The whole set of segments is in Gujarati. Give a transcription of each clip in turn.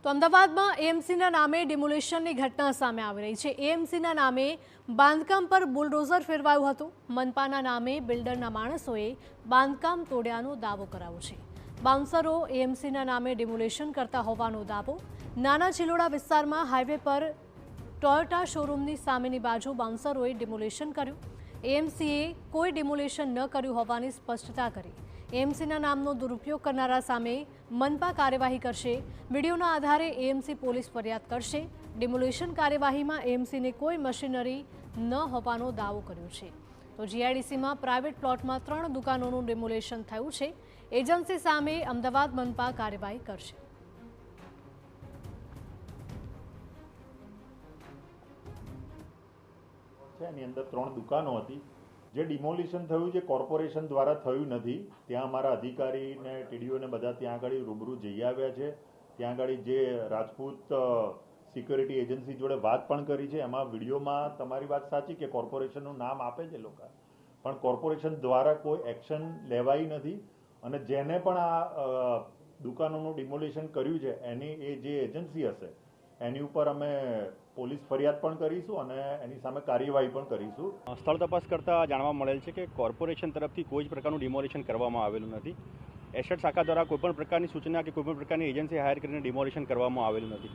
તો અમદાવાદમાં એએમસીના નામે ડિમોલિશનની ઘટના સામે આવી રહી છે। એએમસીના નામે બાંધકામ પર બુલડોઝર ફેરવાયું હતું। મનપાના નામે બિલ્ડરના માણસોએ બાંધકામ તોડ્યાનો દાવો કરાયો છે। બાઉન્સરો એએમસીના નામે ડિમોલિશન કરતા હોવાનો દાવો। નાના ચિલોડા વિસ્તારમાં હાઈવે પર ટોયોટા શોરૂમની સામેની બાજુ બાઉન્સરોએ ડિમોલિશન કર્યું। એએમસીએ કોઈ ડિમોલિશન ન કર્યું હોવાની સ્પષ્ટતા કરી। એએમસીના નામનો દુરુપયોગ કરનારા સામે મનપા કાર્યવાહી કરશે। વિડીયોના આધારે એએમસી પોલીસ ફરિયાદ કરશે। ડિમોલિશન કાર્યવાહીમાં એએમસીને કોઈ મશીનરી ન હોવાનો દાવો કર્યો છે। તો જીઆઈડીસીમાં પ્રાઇવેટ પ્લોટમાં 3 દુકાનોનું ડિમોલિશન થયું છે। એજન્સી સામે અમદાવાદ મનપા કાર્યવાહી કરશે। એની અંદર 3 દુકાનો હતી જે ડિમોલિશન થયું છે કોર્પોરેશન દ્વારા થયું નથી। ત્યાં અમારા અધિકારી ને ટીડીઓ ને બધા ત્યાં આગળ રૂબરૂ જઈ આવ્યા છે। ત્યાં આગળ જે રાજપૂત સિક્યોરિટી એજન્સી જોડે વાત પણ કરી છે। એમાં વિડીયોમાં તમારી વાત સાચી કે કોર્પોરેશનનું નામ આપે છે લોકો, પણ કોર્પોરેશન દ્વારા કોઈ એક્શન લેવાઈ નથી। અને જેને પણ આ દુકાનોનું ડિમોલિશન કર્યું છે એની એ જે એજન્સી હશે એની ઉપર અમે પોલીસ ફરિયાદ પણ કરીશું અને એની સામે કાર્યવાહી પણ કરીશું। સ્થળ તપાસ કરતા જાણવા મળેલ છે કે કોર્પોરેશન તરફથી કોઈ જ પ્રકારનું ડિમોલિશન કરવામાં આવેલું નથી। એસેટ શાખા દ્વારા કોઈપણ પ્રકારની સૂચના કે કોઈપણ પ્રકારની એજન્સી હાયર કરીને ડિમોલિશન કરવામાં આવેલું નથી।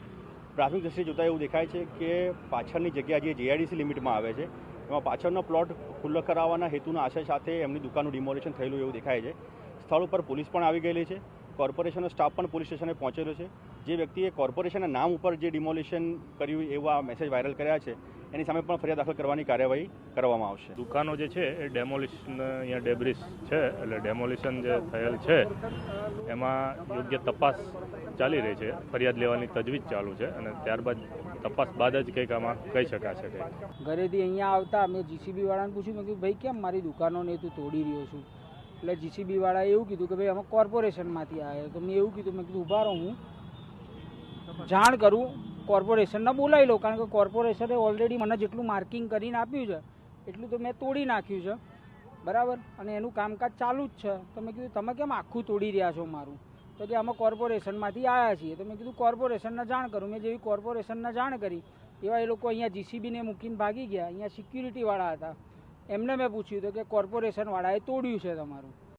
પ્રાથમિક દ્રષ્ટિએ જોતાં એવું દેખાય છે કે પાછળની જગ્યા જે જીઆઈડીસી લિમિટમાં આવે છે એમાં પાછળનો પ્લોટ ખુલ્લો કરાવવાના હેતુના આશય સાથે એમની દુકાનનું ડિમોલિશન થયેલું એવું દેખાય છે। સ્થળ ઉપર પોલીસ પણ આવી ગયેલી છે। કોર્પોરેશનનો સ્ટાફ પણ પોલીસ સ્ટેશને પહોંચેલો છે। જે વ્યક્તિએ કોર્પોરેશનના નામ ઉપર જે ડિમોલિશન કર્યું એવા મેસેજ વાયરલ કર્યા છે એની સામે પણ ફરિયાદ દાખલ કરવાની કાર્યવાહી કરવામાં આવશે। દુકાનો જે છે એ ડેમોલિશન અહીંયા ડેબ્રિસ છે, એટલે ડેમોલિશન જે થયેલ છે એમાં યોગ્ય તપાસ ચાલી રહી છે। ફરિયાદ લેવાની તજવીજ ચાલુ છે અને ત્યારબાદ તપાસ બાદ જ કંઈક આમાં કહી શકાશે। કંઈક ઘરેથી અહીંયા આવતા મેં જીસીબી વાળાને પૂછ્યું, મેં કીધું ભાઈ કેમ મારી દુકાનોને તું તોડી રહ્યો છું? એટલે જીસીબી વાળાએ એવું કીધું કે ભાઈ અમે કોર્પોરેશનમાંથી આવ્યા। તો મેં એવું કીધું, મેં કીધું ઊભા રહો, હું જાણ કરું, કોર્પોરેશનને બોલાવી લો, કારણ કે કોર્પોરેશને ઓલરેડી મને જેટલું માર્કિંગ કરીને આપ્યું છે એટલું તો મેં તોડી નાખ્યું છે, બરાબર, અને એનું કામકાજ ચાલુ જ છે। તો મેં કીધું તમે કેમ આખું તોડી રહ્યા છો મારું? તો કે અમે કોર્પોરેશનમાંથી આવ્યા છીએ। તો મેં કીધું કોર્પોરેશનને જાણ કરું। મેં જેવી કોર્પોરેશનને જાણ કરી એવા એ લોકો અહીંયા જીસીબીને મૂકીને ભાગી ગયા। અહીંયા સિક્યુરિટીવાળા હતા, એમને મેં પૂછ્યું તો કે કોર્પોરેશનવાળાએ તોડ્યું છે તમારું।